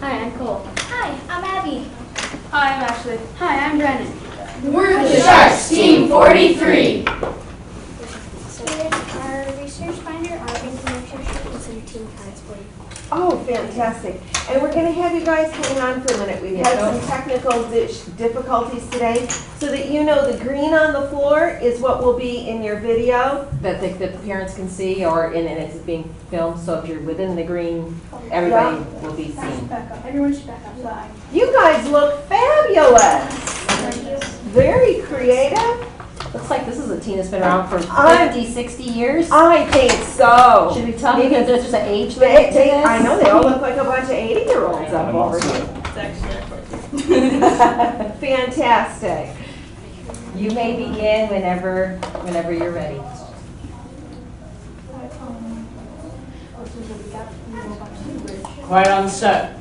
Hi, I'm Cole. Hi, I'm Abby. Hi, I'm Ashley. Hi, I'm Brennan. We're the Sharks, Team 43. So here's our research binder, our information sheet, and some team cards for you. Oh, fantastic. And we're going to have you guys hang on for a minute. We've had some technical difficulties today. So that you know, the green on the floor is what will be in your video. That the parents can see, and it's being filmed, so if you're within the green, everybody will be seen. Back up. Everyone should back up. You guys look fabulous. Very creative. Looks like this is a team that's been around for 50, 60 years. I think so. Should we tell them that there's just an age limit to this? I know, they all look like a bunch of 80-year-olds up over here. Fantastic. You may begin whenever you're ready. Quiet on set.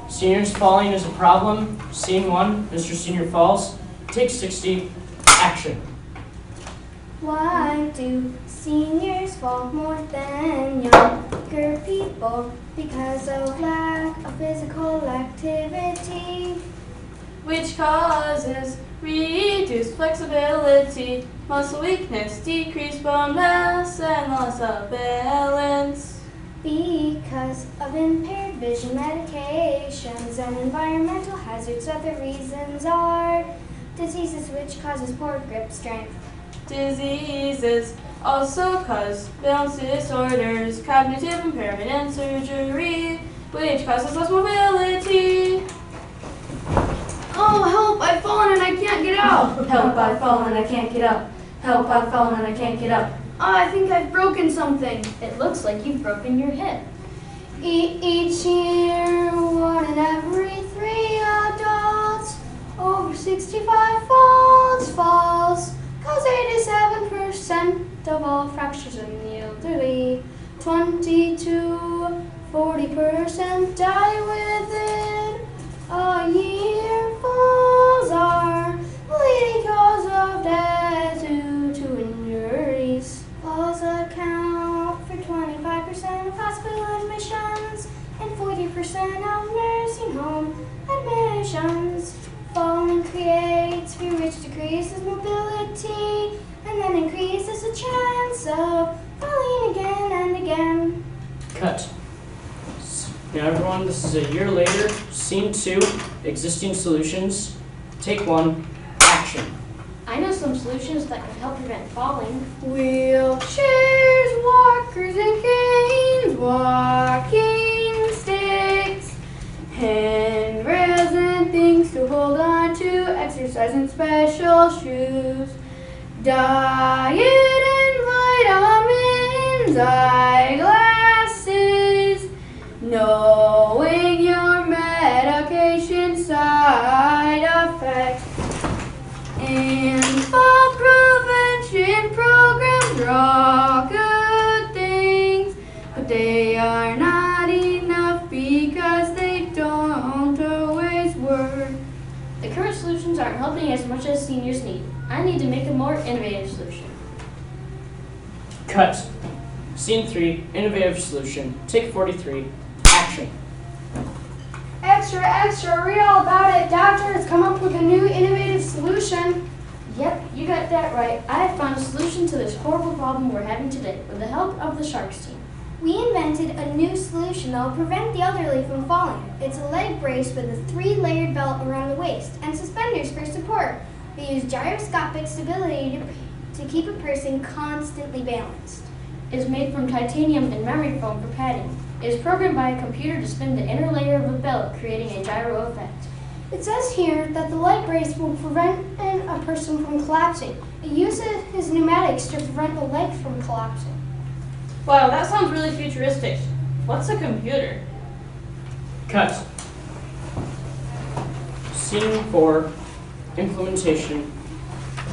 Seniors falling is a problem. Scene 1, Mr. Senior falls. Take 60, action. Why do seniors fall more than younger people? Because of lack of physical activity. Which causes reduced flexibility, muscle weakness, decreased bone mass, and loss of balance. Because of impaired vision, medications, and environmental hazards. Other reasons are diseases which causes poor grip strength. Diseases also cause balance disorders, cognitive impairment, and surgery, which causes less mobility. Oh, help! I've fallen and I can't get out. Help, I've fallen, I can't get up. Help, I've fallen, I can't get up. Oh, I think I've broken something. It looks like you've broken your hip. Each year, 1 in every 3 adults over 65 falls, cause 87% of all fractures in the elderly. 20 to 40% die within a year. Falls are leading cause of death due to injuries. Falls account for 25% of hospital admissions and 40% of nursing home admissions. Falling creates fear, which decreases mobility and then increases the chance of falling again and again. Cut. Now everyone, this is a year later. Scene 2, existing solutions. Take 1, action. I know some solutions that can help prevent falling. Wheelchairs, walkers and canes, walking sticks, handrails and things to hold on to, exercise and special shoes, diet and vitamins, eyeglasses, knowing your medication side effects, and fall prevention programs are all good things, but they are not enough because they don't always work. The current solutions aren't helping as much as seniors need. I need to make a more innovative solution. Cut. Scene 3, innovative solution. Take 43, action. Extra, read all about it. Doctor has come up with a new innovative solution. Yep, you got that right. I have found a solution to this horrible problem we're having today with the help of the Sharks team. We invented a new solution that will prevent the elderly from falling. It's a leg brace with a 3-layered belt around the waist and suspenders for support. We use gyroscopic stability to keep a person constantly balanced. It is made from titanium and memory foam for padding. It is programmed by a computer to spin the inner layer of the belt, creating a gyro effect. It says here that the leg brace will prevent a person from collapsing. It uses pneumatics to prevent the leg from collapsing. Wow, that sounds really futuristic. What's a computer? Cut. Scene 4, implementation.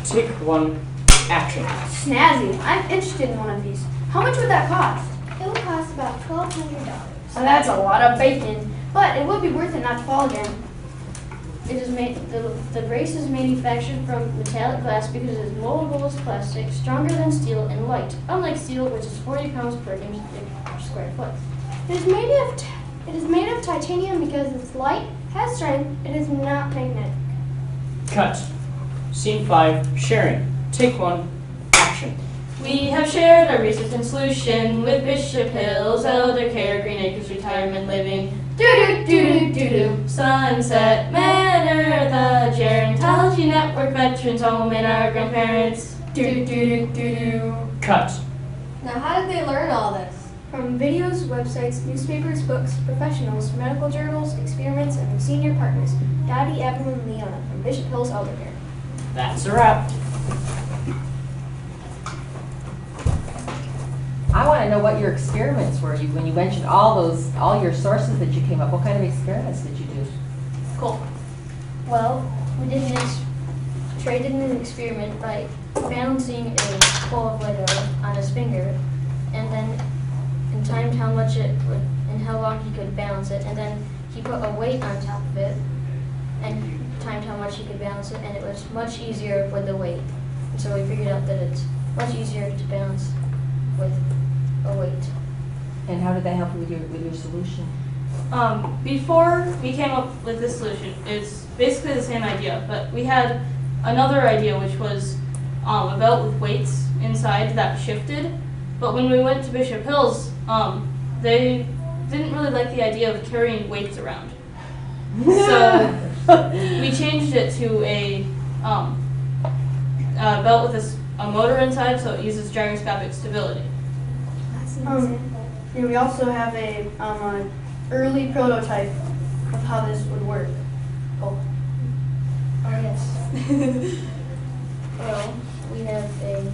Take 1, action. Snazzy. I'm interested in one of these. How much would that cost? It will cost about $1,200. So that's a lot of bacon, but it would be worth it not to fall again. It is made. The brace is manufactured from metallic glass because it is moldable as plastic, stronger than steel, and light. Unlike steel, which is 40 pounds per inch square foot. It It is made of titanium because it's light, has strength, it is not magnetic. Cut. Scene 5, sharing. Take 1, action. We have shared our research and solution with Bishop Hills, Elder Care, Green Acres Retirement Living. Do-do-do-do-do-do. Sunset Manor, the Gerontology Network Veterans Home, and our grandparents. Do-do-do-do-do. Cut. Now, how did they learn all this? From videos, websites, newspapers, books, professionals, medical journals, experiments, and from senior partners, Dottie, Evelyn, and Leona from Bishop Hills Elder Care. That's a wrap. I want to know what your experiments were. When you mentioned all your sources that you came up, what kind of experiments did you do? Cool. Well, we did an experiment by balancing a bowl of Play-Doh on his finger, and then and timed how much it would and how long he could balance it, and then he put a weight on top of it and timed how much he could balance it, and it was much easier with the weight. And so we figured out that it's much easier to balance with a weight. And how did that help you with your solution? Before we came up with this solution, it's basically the same idea, but we had another idea which was a belt with weights inside that shifted. But when we went to Bishop Hills, they didn't really like the idea of carrying weights around. So we changed it to a belt with a motor inside, so it uses gyroscopic stability. That's an example. And we also have a early prototype of how this would work. Oh yes. Well, we have a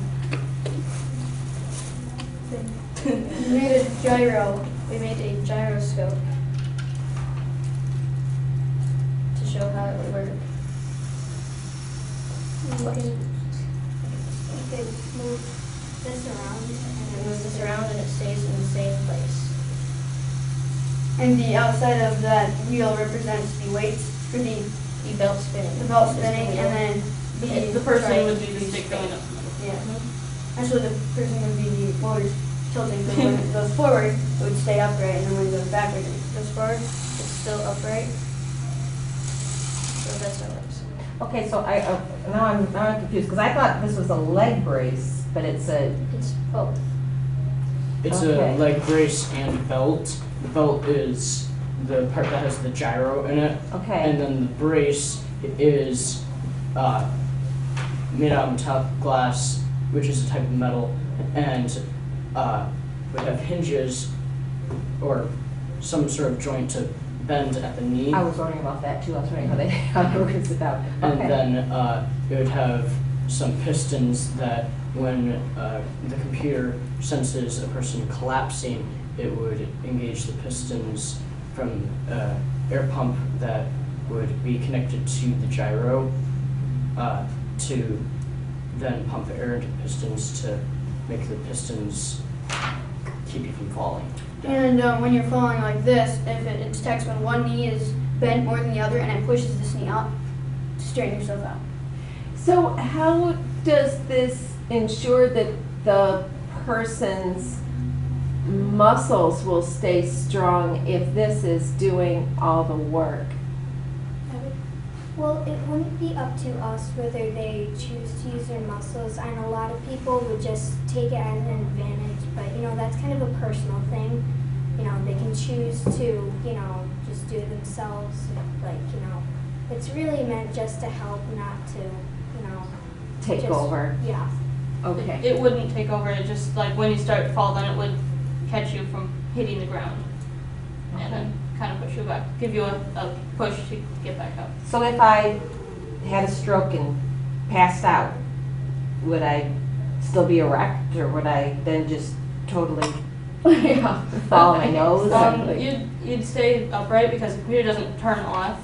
We made a gyro. we made a gyroscope to show how it would work. You could move this around. It moves this around and it stays in the same place. And the outside of that wheel represents the weights for the Belt spinning. belt spinning, and then The person would be the stick going up. yeah. Actually, the person would be the motor tilting. So when it goes forward, it would stay upright, and then when it goes backward, it goes forward. It's still upright. So that's how it works. Okay, so now I'm confused because I thought this was a leg brace, but it's a It's both. It's Okay. a leg brace and belt. The belt is the part that has the gyro in it, okay. and then the brace is made out of metallic glass, which is a type of metal, and would have hinges or some sort of joint to bend at the knee. I was wondering about that too. I was wondering how they work it out. And Okay. then it would have some pistons that when the computer senses a person collapsing, it would engage the pistons from air pump that would be connected to the gyro to then pump air into pistons to make the pistons keep you from falling. And when you're falling like this, if it detects when one knee is bent more than the other, and it pushes this knee up to straighten yourself out. So how does this ensure that the person's muscles will stay strong if this is doing all the work? Well, it wouldn't be up to us whether they choose to use their muscles. I know a lot of people would just take it as an advantage, but that's kind of a personal thing. They can choose to, just do it themselves. It's really meant just to help, not to, Take just- over. Yeah. Okay. It wouldn't take over, it just like when you start to fall, then it would catch you from hitting the ground. And then kind of push you back, give you a push to get back up. So if I had a stroke and passed out, would I still be erect, or would I then just totally fall on my nose? You'd stay upright because the computer doesn't turn off,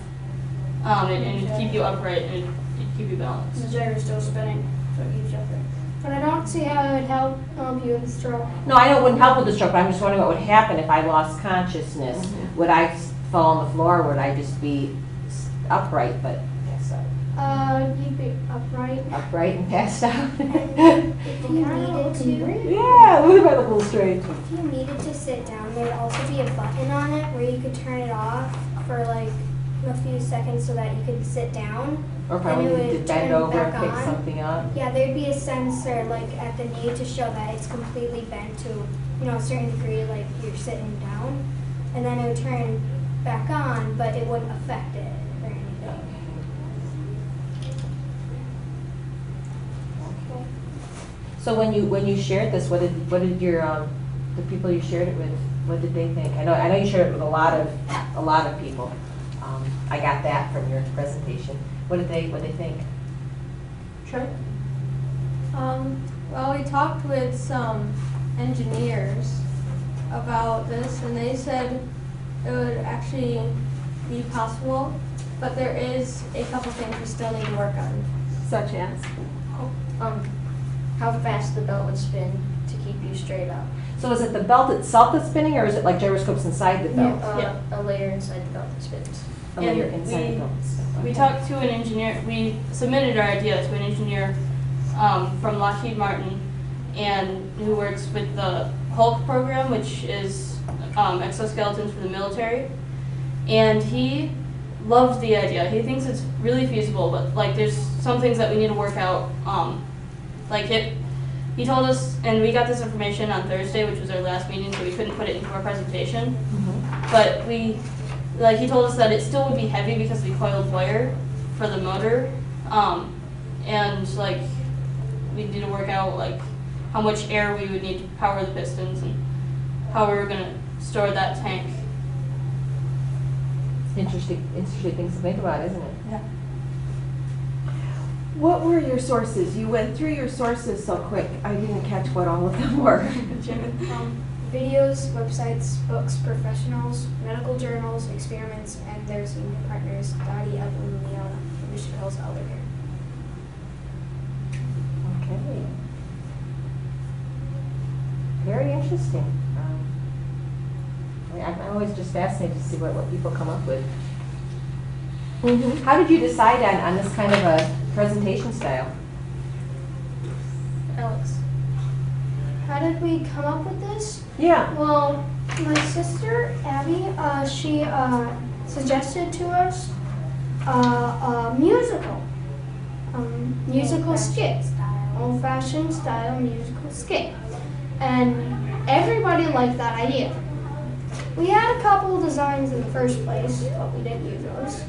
and it'd keep you upright and it'd keep you balanced. The gyro's still spinning, so it keeps you upright. But I don't see how it would help you with the stroke. No, I know it wouldn't help with the stroke, but I'm just wondering what would happen if I lost consciousness. Would I fall on the floor, or would I just be upright? But You'd be upright. Upright and passed out? If you needed to, Yeah, what about a little straight? if you needed to sit down, there'd also be a button on it where you could turn it off for like a few seconds so that you could sit down. Or probably And it need to would bend turn over and back pick on. something up. Yeah, there'd be a sensor like at the knee to show that it's completely bent to, a certain degree, like you're sitting down. And then it would turn back on, but it wouldn't affect it or anything. So when you shared this, what did your the people you shared it with, what did they think? I know you shared it with a lot of people. I got that from your presentation. What did they think? Sure. Well, we talked with some engineers about this, and they said it would actually be possible, but there is a couple things we still need to work on. Such as? How fast the belt would spin to keep you straight up. So is it the belt itself that's spinning, or is it like gyroscopes inside the belt? A layer inside the belt that spins. A layer And inside the belt. We Okay. talked to an engineer, we submitted our idea to an engineer from Lockheed Martin and who works with the Hulk program, which is exoskeletons for the military. And he loved the idea. He thinks it's really feasible, but like there's some things that we need to work out. He told us, and we got this information on Thursday, which was our last meeting, so we couldn't put it into our presentation. But he told us that it still would be heavy because of the coiled wire for the motor, and like we need to work out like how much air we would need to power the pistons and how we were gonna store that tank. Interesting things to think about, isn't it? Yeah. What were your sources? You went through your sources so quick, I didn't catch what all of them were. Videos, websites, books, professionals, medical journals, experiments, and their senior partners, Dottie, Evelyn, and Leona from Bishop Hills Elder Care. Okay. Very interesting. I'm always just fascinated to see what people come up with. How did you decide on this kind of a presentation style? Alex. How did we come up with this? Yeah. Well, my sister Abby, she suggested to us a musical skit, old-fashioned style musical skit, and everybody liked that idea. We had a couple of designs in the first place, but we didn't use those.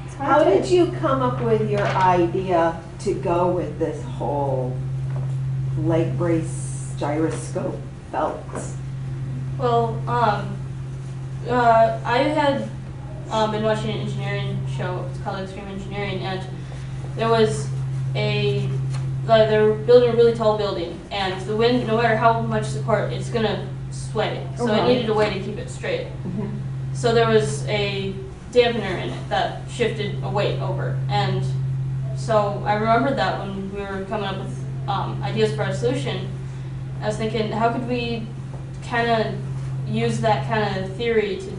It's hard How to- did you come up with your idea to go with this whole leg brace gyroscope belt? Well, I had been watching an engineering show. It's called Extreme Engineering, and there was they were building a really tall building, and the wind, no matter how much support, it's gonna sway. So it needed a way to keep it straight. So there was a dampener in it that shifted a weight over, and so I remembered that when we were coming up with ideas for our solution. I was thinking, how could we kind of use that kind of theory to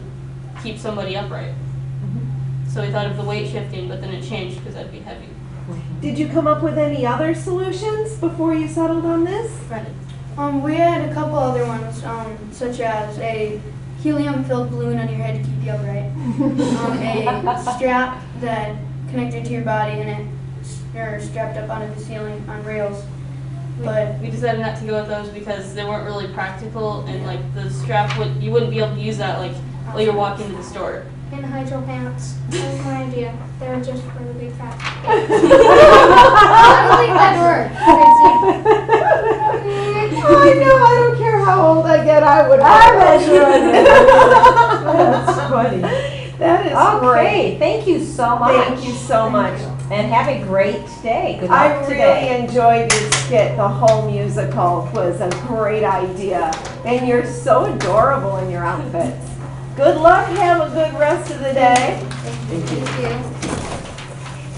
keep somebody upright? So we thought of the weight shifting, but then it changed because that'd be heavy. Did you come up with any other solutions before you settled on this? We had a couple other ones, such as a helium-filled balloon on your head to keep you upright, a strap that connected to your body and it strapped up onto the ceiling on rails. But We decided not to go with those because they weren't really practical, and like the strap you wouldn't be able to use that like while you're walking to the store. And hydro pants. That was my idea. They were just for the big fat. I don't think that worked. I know, I don't care how old I get, I would. That's funny. That is Okay, thank you so much. Thank you so much. And have a great day. Good I luck really today. enjoyed your skit. The whole musical was a great idea. And you're so adorable in your outfits. Good luck. Have a good rest of the day. Thank you.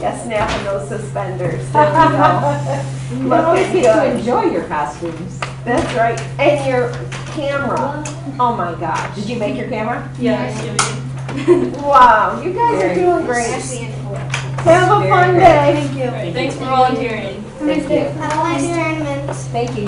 Yes, snapping those suspenders. There we go. You always Looking get to good. enjoy your costumes. That's right. And your camera. Oh my gosh. Did you make your camera? Yes. Wow, you guys are doing great. Actually, in four. Have a Very fun good. day. Thank you. Thanks for volunteering. Thank you. Have a nice tournament. Thank you.